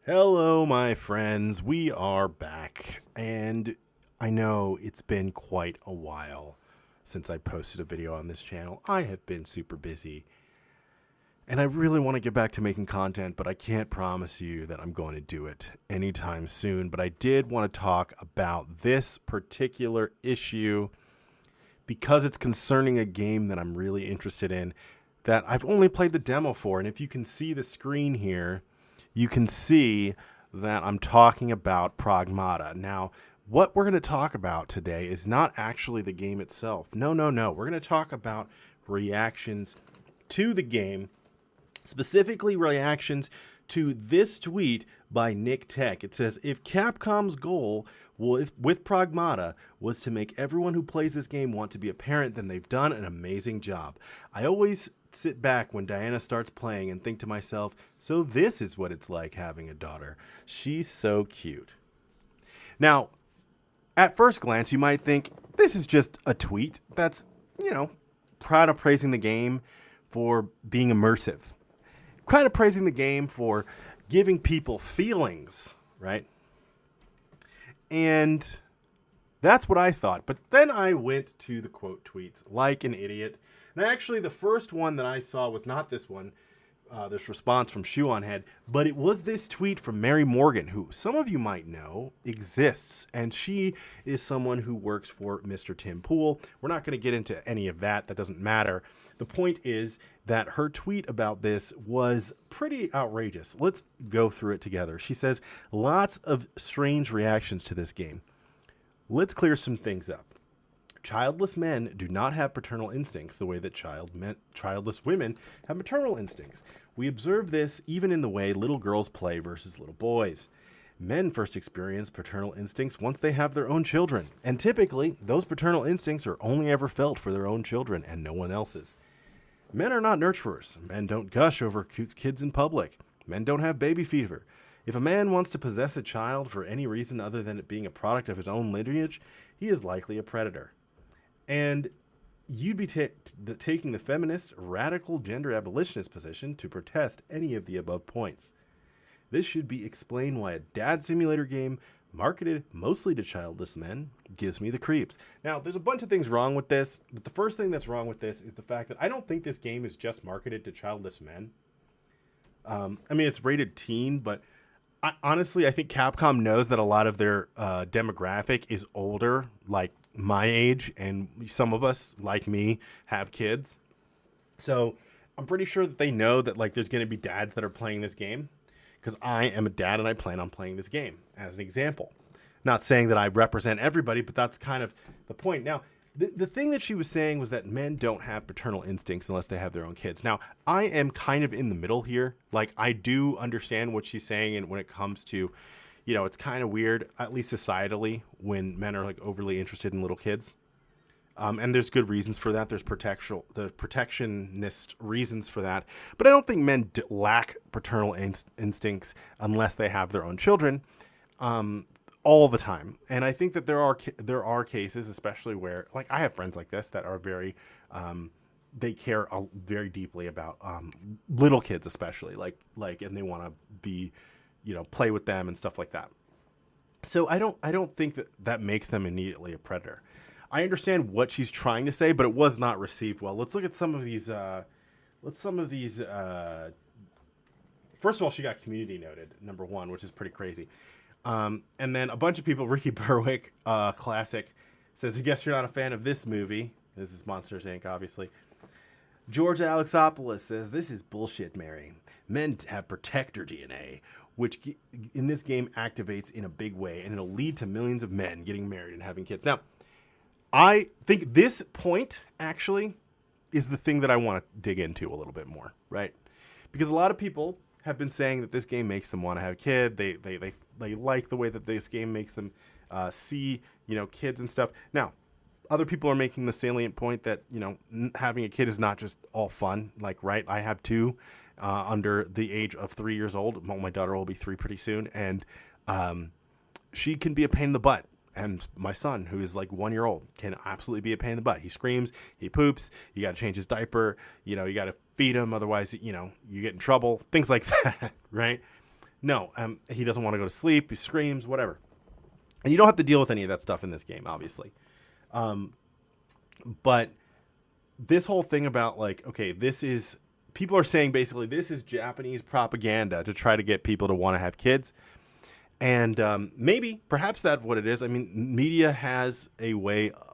Hello, my friends. We are back. And I know it's been quite a while since I posted a video on this channel. I have been super busy. And I really want to get back to making content, but I can't promise you that I'm going to do it anytime soon. But I did want to talk about this particular issue because it's concerning a game that I'm really interested in that I've only played the demo for. And if you can see the screen here, you can see that I'm talking about Pragmata. Now, what we're going to talk about today is not actually the game itself. No, no, no. We're going to talk about reactions to the game, specifically reactions to this tweet by Nick Tech. It says, if Capcom's goal with Pragmata was to make everyone who plays this game want to be a parent, then they've done an amazing job. I always sit back when Diana starts playing and think to myself, so this is what it's like having a daughter. She's so cute. Now, at first glance, you might think this is just a tweet that's, proud of praising the game for being immersive, kind of praising the game for giving people feelings, right? And that's what I thought. But then I went to the quote tweets like an idiot. And actually, the first one that I saw was not this one, this response from Shoe on Head, but it was this tweet from Mary Morgan, who some of you might know exists. And she is someone who works for Mr. Tim Pool. We're not going to get into any of that. That doesn't matter. The point is that her tweet about this was pretty outrageous. Let's go through it together. She says, lots of strange reactions to this game. Let's clear some things up. Childless men do not have paternal instincts the way that childless women have maternal instincts. We observe this even in the way little girls play versus little boys. Men first experience paternal instincts once they have their own children, and typically those paternal instincts are only ever felt for their own children and no one else's. Men are not nurturers. Men don't gush over kids in public. Men don't have baby fever. If a man wants to possess a child for any reason other than it being a product of his own lineage, he is likely a predator. And you'd be taking the feminist, radical gender abolitionist position to protest any of the above points. This should be explained why a dad simulator game marketed mostly to childless men gives me the creeps. Now, there's a bunch of things wrong with this, but the first thing that's wrong with this is the fact that I don't think this game is just marketed to childless men. It's rated teen, but honestly, I think Capcom knows that a lot of their demographic is older, like my age, and some of us, like me, have kids. So I'm pretty sure that they know that there's going to be dads that are playing this game, because I am a dad and I plan on playing this game as an example. Not saying that I represent everybody, but that's kind of the point. Now, the thing that she was saying was that men don't have paternal instincts unless they have their own kids. Now, I am kind of in the middle here. I do understand what she's saying, and when it comes to, it's kind of weird, at least societally, when men are overly interested in little kids. And there's good reasons for that. There's protectionist reasons for that. But I don't think men lack paternal instincts unless they have their own children all the time. And I think that there are cases, especially where I have friends like this that are very they care very deeply about little kids, especially and they want to be play with them and stuff like that. So I don't think that makes them immediately a predator. I understand what she's trying to say, but it was not received well. Let's look at some of these. First of all, she got community noted, number one, which is pretty crazy. And then a bunch of people, Ricky Berwick, classic, says, I guess you're not a fan of this movie. This is Monsters, Inc., obviously. George Alexopoulos says, this is bullshit, Mary. Men have protector DNA, which in this game activates in a big way, and it'll lead to millions of men getting married and having kids. Now, I think this point, actually, is the thing that I want to dig into a little bit more, right? Because a lot of people have been saying that this game makes them want to have a kid. They like the way that this game makes them see, kids and stuff. Now, other people are making the salient point that, having a kid is not just all fun. Right, I have two under the age of 3 years old. Well, my daughter will be 3 pretty soon. And she can be a pain in the butt. And my son, who is 1 year old, can absolutely be a pain in the butt. He screams, he poops, you got to change his diaper, you got to feed him. Otherwise, you get in trouble, things like that, right? No, he doesn't want to go to sleep. He screams, whatever. And you don't have to deal with any of that stuff in this game, obviously. But this whole thing about like, okay, people are saying basically this is Japanese propaganda to try to get people to want to have kids. And perhaps that's what it is. I mean, media has a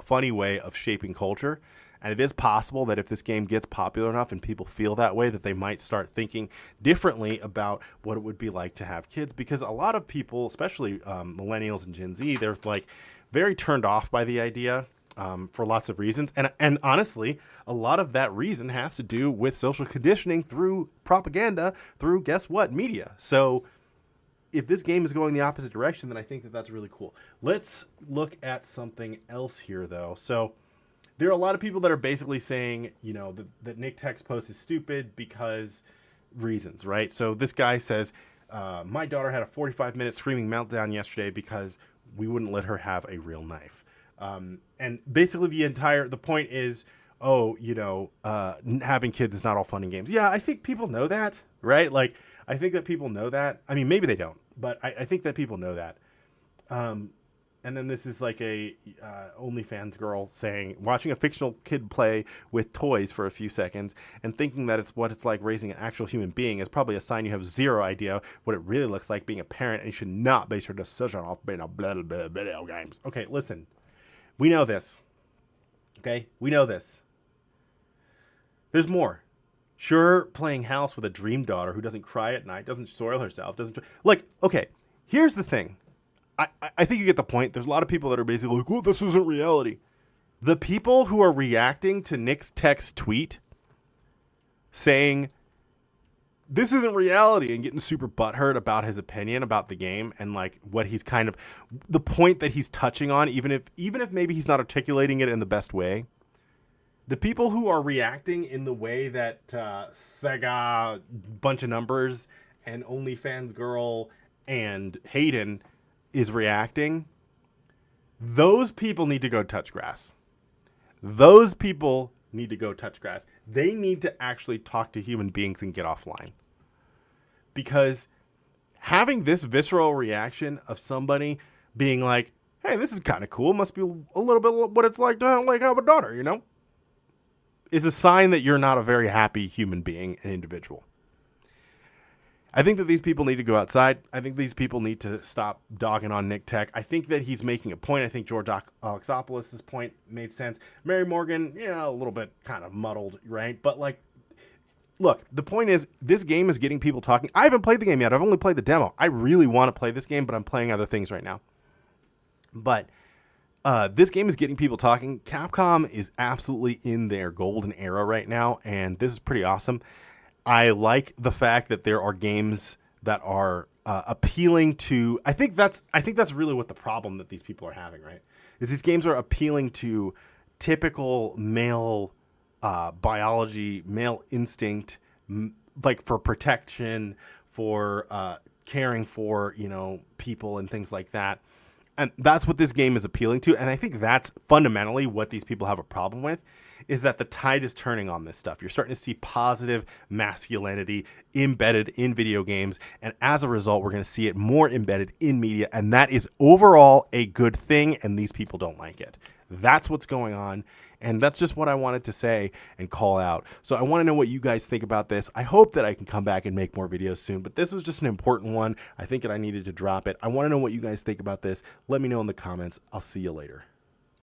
funny way of shaping culture. And it is possible that if this game gets popular enough and people feel that way, that they might start thinking differently about what it would be like to have kids. Because a lot of people, especially millennials and Gen Z, they're like very turned off by the idea for lots of reasons. And honestly, a lot of that reason has to do with social conditioning through propaganda, through, guess what, media. So if this game is going the opposite direction, then I think that that's really cool. Let's look at something else here, though. So there are a lot of people that are basically saying, that Nick Tech's post is stupid because reasons, right? So this guy says, my daughter had a 45-minute screaming meltdown yesterday because we wouldn't let her have a real knife. And basically the point is, having kids is not all fun and games. Yeah, I think people know that, right? Like, I think that people know that. I mean, maybe they don't, but I think that people know that. And then this is like a OnlyFans girl saying, watching a fictional kid play with toys for a few seconds and thinking that it's what it's like raising an actual human being is probably a sign you have zero idea what it really looks like being a parent, and you should not base your decision off being a video games. Okay, listen. We know this. Okay? We know this. There's more. Sure, playing house with a dream daughter who doesn't cry at night, doesn't soil herself, okay, here's the thing. I think you get the point. There's a lot of people that are basically like, well, this isn't reality. The people who are reacting to Nick Tech's tweet saying this isn't reality and getting super butthurt about his opinion about the game and like what he's kind of the point that he's touching on, even if maybe he's not articulating it in the best way. The people who are reacting in the way that Sega bunch of numbers and OnlyFans girl and Hayden is reacting, those people need to go touch grass. Those people need to go touch grass. They need to actually talk to human beings and get offline. Because having this visceral reaction of somebody being like, hey, this is kind of cool, must be a little bit what it's like to have a daughter, is a sign that you're not a very happy human being and individual. I think that these people need to go outside. I think these people need to stop dogging on Nick Tech. I think that he's making a point. I think George Alexopoulos' point made sense. Mary Morgan, a little bit kind of muddled, right? But like, look, the point is this game is getting people talking. I haven't played the game yet. I've only played the demo. I really want to play this game, but I'm playing other things right now. But this game is getting people talking. Capcom is absolutely in their golden era right now, and this is pretty awesome. I like the fact that there are games that are appealing to. I think that's really what the problem that these people are having, right? Is these games are appealing to typical male biology, male instinct, like for protection, for caring for people and things like that. And that's what this game is appealing to. And I think that's fundamentally what these people have a problem with, is that the tide is turning on this stuff. You're starting to see positive masculinity embedded in video games. And as a result, we're going to see it more embedded in media. And that is overall a good thing. And these people don't like it. That's what's going on. And that's just what I wanted to say and call out. So I want to know what you guys think about this. I hope that I can come back and make more videos soon, but this was just an important one. I think that I needed to drop it. I want to know what you guys think about this. Let me know in the comments. I'll see you later.